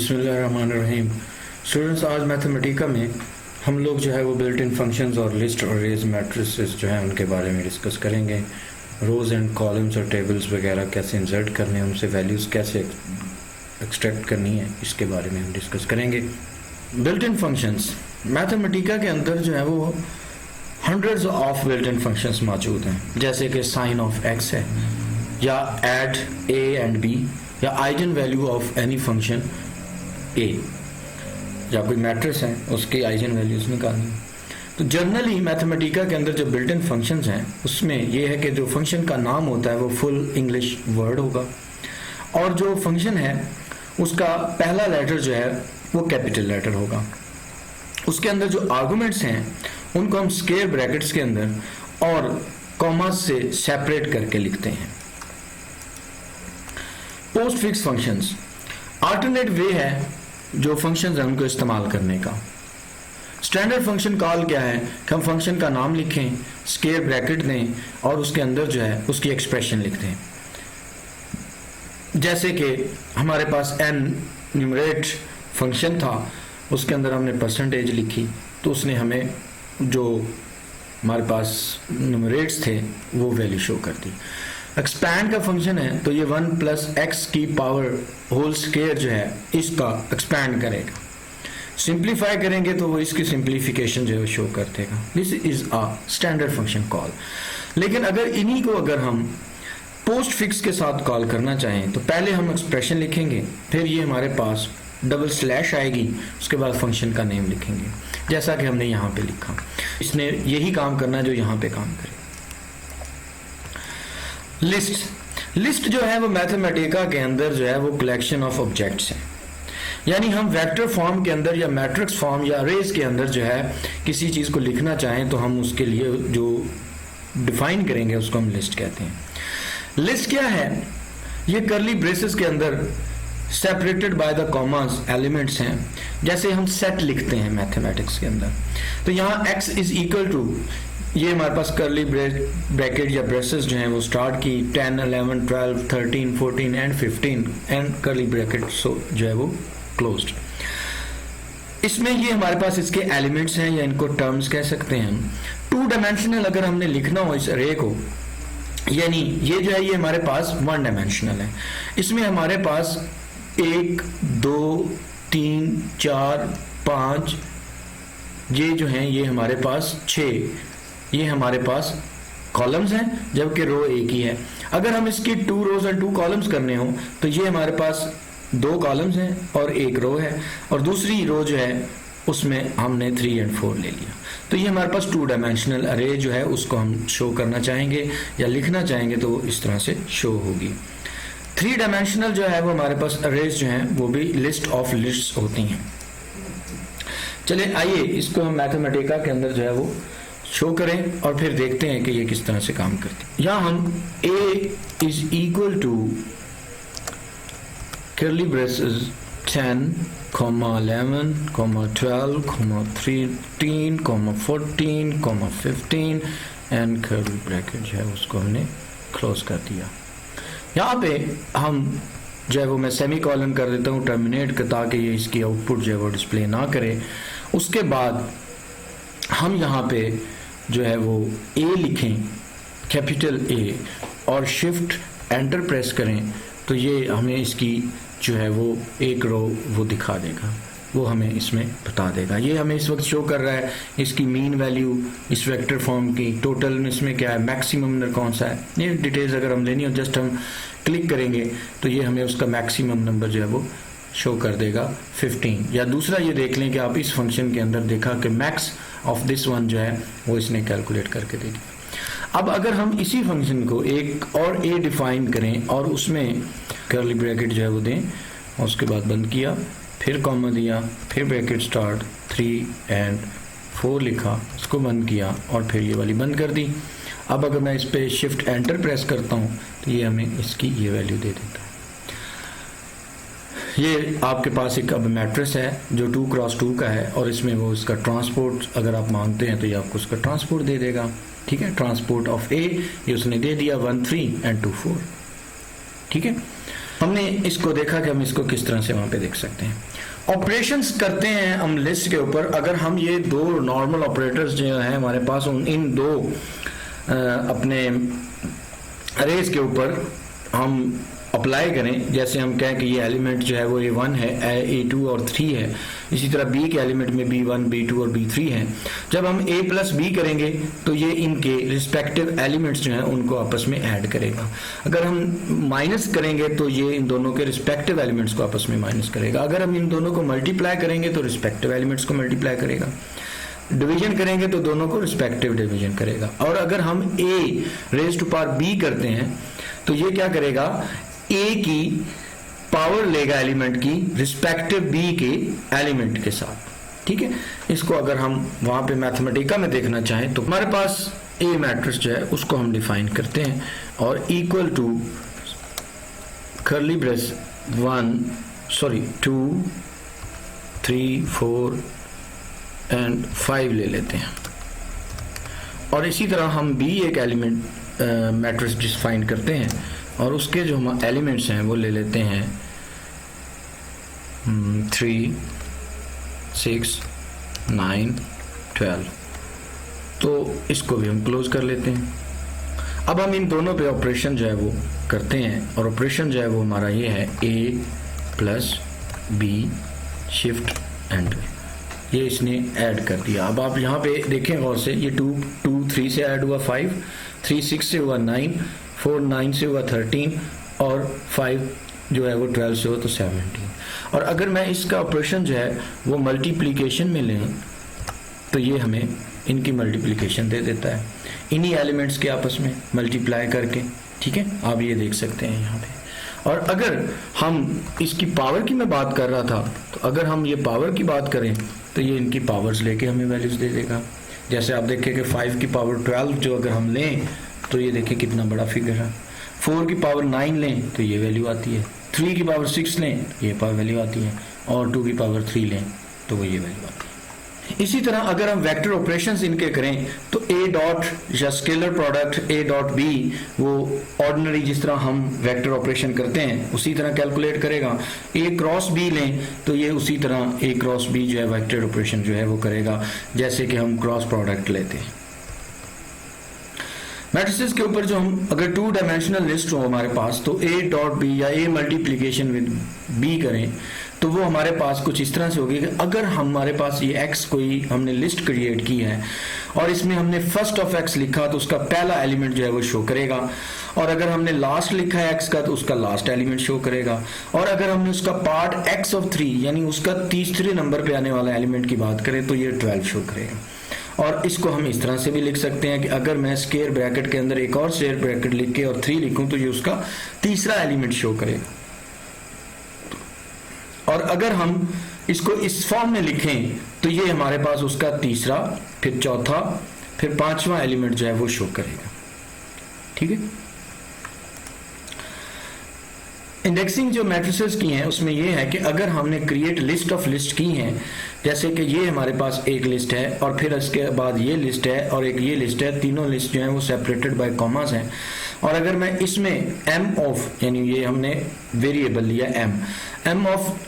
बिस्मिल्लाहिर्रहमानिर्रहीम। स्टूडेंट्स, आज मैथमेटिका में हम लोग जो है वो बिल्ट इन फंक्शंस और लिस्ट और रेज मैट्रिसेस जो है उनके बारे में डिस्कस करेंगे। रोज़ एंड कॉलम्स और टेबल्स वगैरह कैसे इंसर्ट करने हैं, उनसे वैल्यूज़ कैसे एक्सट्रैक्ट करनी है, इसके बारे में हम डिस्कस करेंगे। बिल्ट इन फंक्शंस मैथमेटिका के अंदर जो है वो hundreds of built in functions मौजूद हैं, जैसे कि साइन ऑफ एक्स है, या एड ए एंड बी, या eigenvalue of any function A, या कोई मैट्रिक्स है उसकी आइगन वैल्यूज निकालनी। तो जनरली मैथमेटिका के अंदर जो बिल्ट इन फंक्शंस हैं उसमें यह है कि जो फंक्शन का नाम होता है वो फुल इंग्लिश वर्ड होगा, और जो फंक्शन है उसका पहला लेटर जो है वो कैपिटल लेटर होगा। उसके अंदर जो आर्गुमेंट्स हैं उनको हम स्क्वायर ब्रैकेट्स के अंदर और कॉमास से सेपरेट करके लिखते हैं। पोस्ट फिक्स फंक्शंस अल्टरनेट वे है जो फंक्शंस हैं उनको इस्तेमाल करने का। स्टैंडर्ड फंक्शन कॉल क्या है कि हम फंक्शन का नाम लिखें, स्क्वायर ब्रैकेट दें और उसके अंदर जो है उसकी एक्सप्रेशन लिख दें। जैसे कि हमारे पास एन न्यूमरेट फंक्शन था, उसके अंदर हमने परसेंटेज लिखी तो उसने हमें जो हमारे पास न्यूमरेट्स थे वो वैल्यू शो कर दी। एक्सपैंड का फंक्शन है तो ये 1 प्लस एक्स की पावर होल स्क्वायर जो है इसका एक्सपैंड करेगा। सिंप्लीफाई करेंगे तो वो इसकी सिंप्लीफिकेशन जो है शो कर देगा। This is a standard function call. लेकिन इन्हीं को अगर हम पोस्ट फिक्स के साथ कॉल करना चाहें तो पहले हम एक्सप्रेशन लिखेंगे, फिर ये हमारे पास डबल स्लैश आएगी, उसके बाद फंक्शन का नेम लिखेंगे, जैसा कि हमने यहाँ पे लिखा। इसने यही काम करना है जो यहाँ पे काम करे। लिस्ट जो है वो मैथमेटिका के अंदर जो है वो कलेक्शन ऑफ ऑब्जेक्ट्स है, यानी हम वेक्टर फॉर्म के अंदर या मैट्रिक्स फॉर्म या अरेज के अंदर जो है किसी चीज को लिखना चाहें तो हम उसके लिए जो डिफाइन करेंगे उसको हम लिस्ट कहते हैं। लिस्ट क्या है? ये कर्ली ब्रेसेस के अंदर separated by the commas elements हैं, जैसे हम सेट लिखते हैं मैथमेटिक्स के अंदर। तो यहाँ x इज इक्वल टू, ये हमारे पास कर्ली ब्रैकेट या ब्रेसेस जो हैं वो स्टार्ट की 10, 11, 12, 13, 14 एंड 15 एंड कर्ली ब्रैकेट जो है वो क्लोज्ड। इसमें ये हमारे पास इसके एलिमेंट्स हैं या इनको टर्म्स कह सकते हैं। 2 डायमेंशनल अगर हमने लिखना हो इस अरे को, यानी ये जो है ये हमारे पास 1 डायमेंशनल है, इसमें हमारे पास 1, 2, 3, 4, 5 ये जो हैं ये हमारे पास 6 ये हमारे पास कॉलम्स हैं, जबकि रो एक ही है। अगर हम इसकी 2 रोज और 2 कॉलम्स करने हो तो ये हमारे पास 2 कॉलम्स हैं और 1 रो है, और दूसरी रो जो है उसमें हमने 3 और 4 ले लिया। तो ये हमारे पास 2 डायमेंशनल अरे जो है उसको हम शो करना चाहेंगे या लिखना चाहेंगे तो इस तरह से शो होगी। 3 डायमेंशनल जो है वो हमारे पास अरेज जो हैं वो भी लिस्ट ऑफ लिस्ट्स होती हैं। चलिए आइए इसको हम मैथमेटिका के अंदर जो है वो शो करें और फिर देखते हैं कि ये किस तरह से काम करती है। यहाँ हम a is equal to curly braces 10, 11, 12, 13, 14, 15 and curly bracket जो है उसको हमने क्लोज कर दिया। यहाँ पे हम जो है वो मैं सेमी कॉलन कर देता हूँ टर्मिनेट का, ताकि ये इसकी आउटपुट जो है वो डिस्प्ले ना करे। उसके बाद हम यहाँ पे जो है वो ए लिखें, कैपिटल ए, और शिफ्ट एंटर प्रेस करें तो ये हमें इसकी जो है वो एक रो वो दिखा देगा, वो हमें इसमें बता देगा। ये हमें इस वक्त शो कर रहा है इसकी मीन वैल्यू इस वेक्टर फॉर्म की, टोटल में इसमें क्या है, मैक्सिमम नंबर कौन सा है। ये डिटेल्स अगर हम लेनी हो जस्ट हम क्लिक करेंगे तो ये हमें उसका मैक्सिमम नंबर जो है वो शो कर देगा 15। या दूसरा ये देख लें कि आप इस फंक्शन के अंदर देखा कि मैक्स ऑफ दिस वन जो है वो इसने कैलकुलेट करके दे दिया। अब अगर हम इसी फंक्शन को एक और ए डिफाइन करें और उसमें कर्ली ब्रैकेट जो है वो दें और उसके बाद बंद किया, फिर कॉमा दिया, फिर ब्रैकेट स्टार्ट 3 एंड 4 लिखा, उसको बंद किया और फिर ये वाली बंद कर दी। अब अगर मैं इस पे शिफ्ट एंटर प्रेस करता हूँ तो ये हमें इसकी ये वैल्यू दे देता है। ये आपके पास एक अब मैट्रिक्स है जो 2x2 का है, और इसमें वो इसका ट्रांसपोर्ट अगर आप मांगते हैं तो ये आपको उसका ट्रांसपोर्ट दे देगा। ठीक है, ट्रांसपोर्ट ऑफ ए ये उसने दे दिया 1, 3 एंड 2, 4। ठीक है, हमने इसको देखा कि हम इसको किस तरह से वहां पे देख सकते हैं। ऑपरेशंस करते हैं हम लिस्ट के ऊपर। अगर हम ये दो नॉर्मल ऑपरेटर्स जो हैं हमारे पास, इन दो अपने अरेज के ऊपर हम अप्लाई करें, जैसे हम कहें कि ये एलिमेंट जो है वो A1 है, A2 और 3 है, इसी तरह B के एलिमेंट में B1, B2 और B3 हैं। जब हम A प्लस B करेंगे तो ये इनके रिस्पेक्टिव एलिमेंट्स जो हैं उनको आपस में ऐड करेगा। अगर हम माइनस करेंगे तो ये इन दोनों के रिस्पेक्टिव एलिमेंट्स को आपस में माइनस करेगा। अगर हम इन दोनों को मल्टीप्लाई करेंगे तो रिस्पेक्टिव एलिमेंट्स को मल्टीप्लाई करेगा। डिवीजन करेंगे तो दोनों को रिस्पेक्टिव डिवीजन करेगा। और अगर हम A raise to power B करते हैं तो ये क्या करेगा, A की पावर लेगा एलिमेंट की रिस्पेक्टिव B के एलिमेंट के साथ। ठीक है, इसको अगर हम वहां पे मैथमेटिका में देखना चाहें तो हमारे पास A मैट्रिक्स जो है उसको हम डिफाइन करते हैं और equal to curly brace 2 3 4 and 5 ले लेते हैं। और इसी तरह हम B एक एलिमेंट मैट्रिक्स डिफाइन करते हैं और उसके जो हम एलिमेंट्स हैं वो ले लेते हैं 3 6 9 12। तो इसको भी हम क्लोज कर लेते हैं। अब हम इन दोनों पे ऑपरेशन जो है वो करते हैं और ऑपरेशन जो है वो हमारा ये है A plus B shift enter, ये इसने ऐड कर दिया। अब आप यहाँ पे देखें गौर से, ये 2 3 से ऐड हुआ 5, 3 6 से हुआ 9, 4 9 से हुआ 13 और 5 जो है वो 12 से हुआ तो 17। और अगर मैं इसका ऑपरेशन जो है वो मल्टीप्लिकेशन में लें तो ये हमें इनकी मल्टीप्लिकेशन दे देता है इन्हीं एलिमेंट्स के आपस में मल्टीप्लाई करके। ठीक है, आप ये देख सकते हैं यहाँ पे। और अगर हम इसकी पावर की मैं बात कर रहा था तो अगर हम ये पावर की बात करें तो ये इनकी पावर्स लेके हमें वैल्यूज दे देगा। जैसे आप देखें कि 5 की पावर 12 जो अगर हम लें तो ये देखिए कितना बड़ा फिगर है। 4 की पावर 9 लें तो ये वैल्यू आती है, 3 की पावर 6 लें ये पावर वैल्यू आती है और 2 की पावर 3 लें तो वो ये वैल्यू आती है। इसी तरह अगर हम वेक्टर ऑपरेशंस इनके करें तो A डॉट या scalar product A dot B वो ऑर्डिनरी जिस तरह हम वेक्टर ऑपरेशन करते हैं उसी तरह कैलकुलेट करेगा। A क्रॉस B लें तो ये उसी तरह A क्रॉस B जो है वेक्टर ऑपरेशन जो है वो करेगा जैसे कि हम क्रॉस प्रोडक्ट लेते हैं। मैट्रिसेस के ऊपर जो हम अगर 2 डायमेंशनल लिस्ट हो हमारे पास तो A डॉट B या A मल्टीप्लिकेशन विद B करें तो वो हमारे पास कुछ इस तरह से होगी कि अगर हमारे पास ये x कोई हमने लिस्ट क्रिएट की है और इसमें हमने फर्स्ट ऑफ x लिखा तो उसका पहला एलिमेंट जो है वो शो करेगा, और अगर हमने लास्ट लिखा है x का तो उसका लास्ट एलिमेंट शो करेगा, और अगर हमने उसका पार्ट x ऑफ 3 यानी उसका तीसरे नंबर पे आने वाला एलिमेंट की बात करें तो ये 12 शो करेगा। और इसको हम इस तरह से भी लिख सकते हैं कि अगर मैं स्क्वायर ब्रैकेट के अंदर एक और स्क्वायर ब्रैकेट लिख के और 3 लिखूं तो ये उसका तीसरा एलिमेंट शो करेगा। और अगर हम इसको इस फॉर्म में लिखें तो ये हमारे पास उसका तीसरा, फिर चौथा, फिर पांचवा एलिमेंट जो है वो शो करेगा। ठीक है, इंडेक्सिंग जो मैट्रिसेस की हैं उसमें ये है कि अगर हमने क्रिएट लिस्ट ऑफ लिस्ट की हैं, जैसे कि ये हमारे पास एक लिस्ट है और फिर इसके बाद ये लिस्ट है और एक ये लिस्ट है, तीनों लिस्ट जो है वो सेपरेटेड बाय कॉमास हैं, और अगर मैं इसमें m ऑफ यानी ये हमने वेरिएबल लिया m ऑफ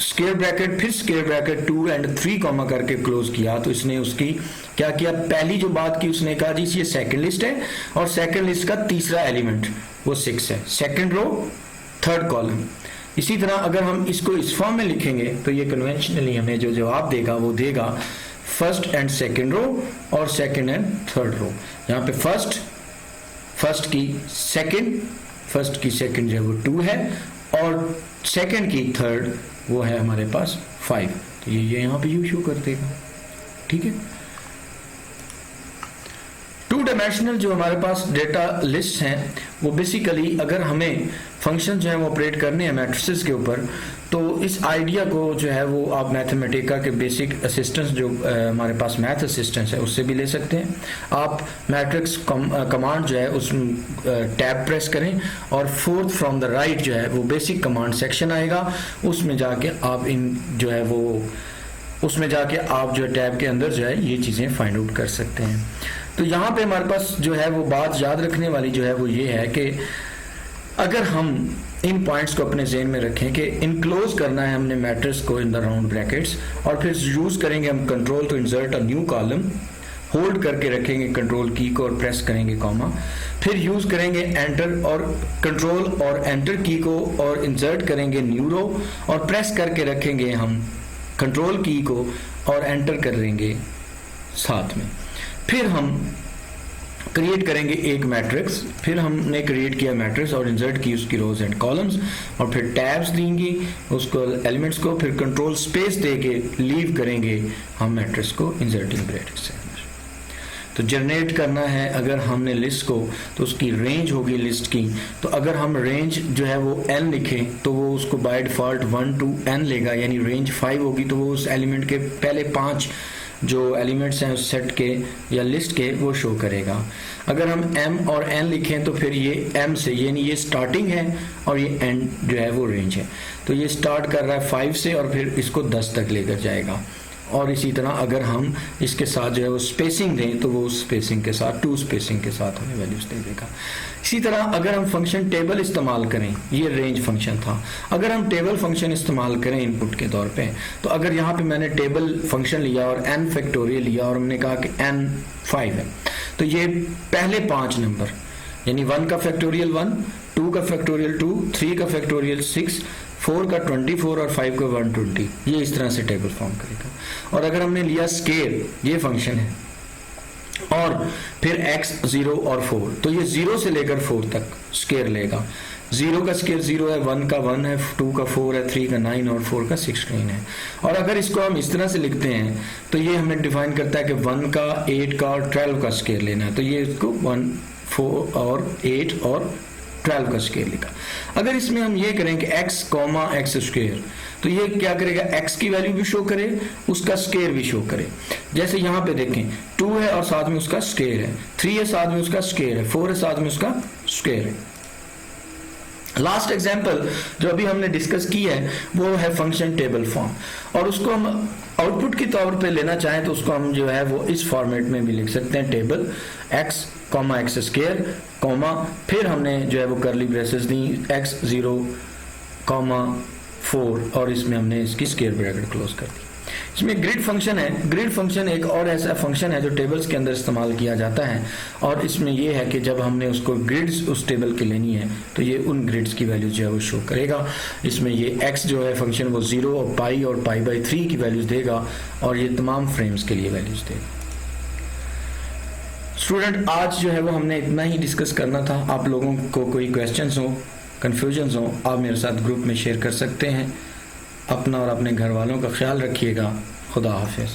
स्क्वायर ब्रैकेट फिर स्क्वायर ब्रैकेट 2 एंड 3 कॉमा करके क्लोज किया तो इसने उसकी क्या किया, पहली जो बात की उसने कहा जी ये सेकंड लिस्ट है और सेकंड लिस्ट का तीसरा एलिमेंट वो 6 है, सेकंड रो थर्ड कॉलम। इसी तरह अगर हम इसको इस फॉर्म में लिखेंगे तो ये कन्वेंशनली हमें जो जवाब देगा वो देगा फर्स्ट एंड सेकंड रो और सेकंड एंड थर्ड रो। यहाँ पे फर्स्ट की सेकंड जो है वो 2 है और सेकंड की थर्ड वो है हमारे पास 5, तो ये यहाँ पे यू शो कर देगा। ठीक है, 2 डायमेंशनल जो हमारे पास डेटा लिस्ट हैं वो बेसिकली अगर हमें फंक्शन जो है वो ऑपरेट करने हैं मैट्रिसेस के ऊपर तो इस आइडिया को जो है वो आप मैथमेटिका के बेसिक असिस्टेंस जो हमारे पास मैथ असिस्टेंस है उससे भी ले सकते हैं। आप मैट्रिक्स कमांड जो है उस टैब प्रेस करें और फोर्थ फ्रॉम द राइट जो है वो बेसिक कमांड सेक्शन आएगा, उसमें जाके आप उसमें जाके आप जो टैब के अंदर जो है ये चीज़ें फाइंड आउट कर सकते हैं। तो यहाँ पे हमारे पास जो है वो बात याद रखने वाली जो है वो ये है कि अगर हम इन पॉइंट्स को अपने ज़हन में रखें कि इनक्लोज करना है हमने मैट्रिक्स को इन द राउंड ब्रैकेट्स, और फिर यूज करेंगे हम control to insert a new column, hold करके रखेंगे कंट्रोल की को और प्रेस करेंगे कॉमा, फिर यूज करेंगे एंटर और कंट्रोल और एंटर की को और इंसर्ट करेंगे न्यू रो और प्रेस करके रखेंगे हम कंट्रोल की को और एंटर कर देंगे साथ में। फिर हम क्रिएट करेंगे एक मैट्रिक्स, फिर हमने क्रिएट किया मैट्रिक्स और इंसर्ट की उसकी रोज एंड कॉलम्स, और फिर टैब्स देंगे उसको एलिमेंट्स को, फिर कंट्रोल स्पेस दे के लीव करेंगे हम मैट्रिक्स को इंसर्टिंग ब्रैकेट से। तो जनरेट करना है अगर हमने लिस्ट को, तो उसकी रेंज होगी लिस्ट की, तो अगर हम रेंज जो है वो n लिखें तो वो उसको बाय डिफॉल्ट 1 to n लेगा, यानी रेंज 5 होगी तो वो उस एलिमेंट के पहले 5 जो एलिमेंट्स हैं उस सेट के या लिस्ट के वो शो करेगा। अगर हम m और n लिखें तो फिर ये m से, यानी ये स्टार्टिंग है और ये एंड जो है वो रेंज है, तो ये स्टार्ट कर रहा है 5 से और फिर इसको 10 तक लेकर जाएगा। और इसी तरह अगर हम इसके साथ जो है वो स्पेसिंग दें तो वो उस स्पेसिंग के साथ 2 स्पेसिंग के साथ हमें वैल्यूज दे देगा। इसी तरह अगर हम फंक्शन टेबल इस्तेमाल करें, ये रेंज फंक्शन था, अगर हम टेबल फंक्शन इस्तेमाल करें इनपुट के तौर पे, तो अगर यहाँ पे मैंने टेबल फंक्शन लिया और n फैक्टोरियल लिया और हमने कहा कि n 5 है, तो ये पहले 5 नंबर यानी 1 का फैक्टोरियल 1, 2 का फैक्टोरियल 2, 3 का फैक्टोरियल 6, 4 का 24 और 5 का 120, ये इस तरह से टेबल फॉर्म करेगा। और अगर हमने लिया स्केल, ये फंक्शन है, और फिर x 0 और 4, तो ये 0 से लेकर 4 तक स्केयर लेगा। 0 का स्केयर 0 है, 1 का 1 है, 2 का 4 है, 3 का 9 और 4 का 16 है। और अगर इसको हम इस तरह से लिखते हैं तो ये हमें डिफाइन करता है कि 1 का 8 का और 12 का स्केयर लेना है, तो ये इसको 1 4 और 8 और 12 का स्केयर लिखा। अगर इसमें हम ये करें कि x कॉमा x स्क्वायर, तो ये क्या करेगा, x की वैल्यू भी शो करे, उसका स्केयर भी शो करे। जैसे यहाँ पे देखें 2 है और साथ में उसका स्केयर है, 3 है साथ में उसका स्केयर है, 4 है साथ में उसका स्केयर है। लास्ट एग्जांपल जो अभी हमने डिस्कस की है वो है फंक्शन टेबल फॉर्म, और उसको हम आउटपुट के तौर पे लेना चाहें तो उसको हम जो है वो इस फॉर्मेट में भी लिख सकते हैं, table x comma x square comma, फिर हमने जो है वो करली ब्रेसेस दी x 0 कॉमा 4 और इसमें हमने इसकी स्क्वायर ब्रैकेट क्लोज कर दी। इसमें ग्रिड फंक्शन है। ग्रिड फंक्शन एक और ऐसा फंक्शन है जो टेबल्स के अंदर इस्तेमाल किया जाता है, और इसमें यह है कि जब हमने उसको ग्रिड्स उस टेबल की लेनी है तो ये उन ग्रिड्स की वैल्यूज जो है वो शो करेगा। इसमें ये x जो है फंक्शन वो 0 और पाई/3 की वैल्यूज देगा, और ये तमाम फ्रेम्स के लिए वैल्यूज देगा। स्टूडेंट, आज जो है वो हमने इतना ही डिस्कस करना था। आप लोगों को कोई क्वेश्चंस हो, कन्फ्यूजन्स हो, आप मेरे साथ ग्रुप में शेयर कर सकते हैं। अपना और अपने घर वालों का ख्याल रखिएगा। खुदा हाफिज।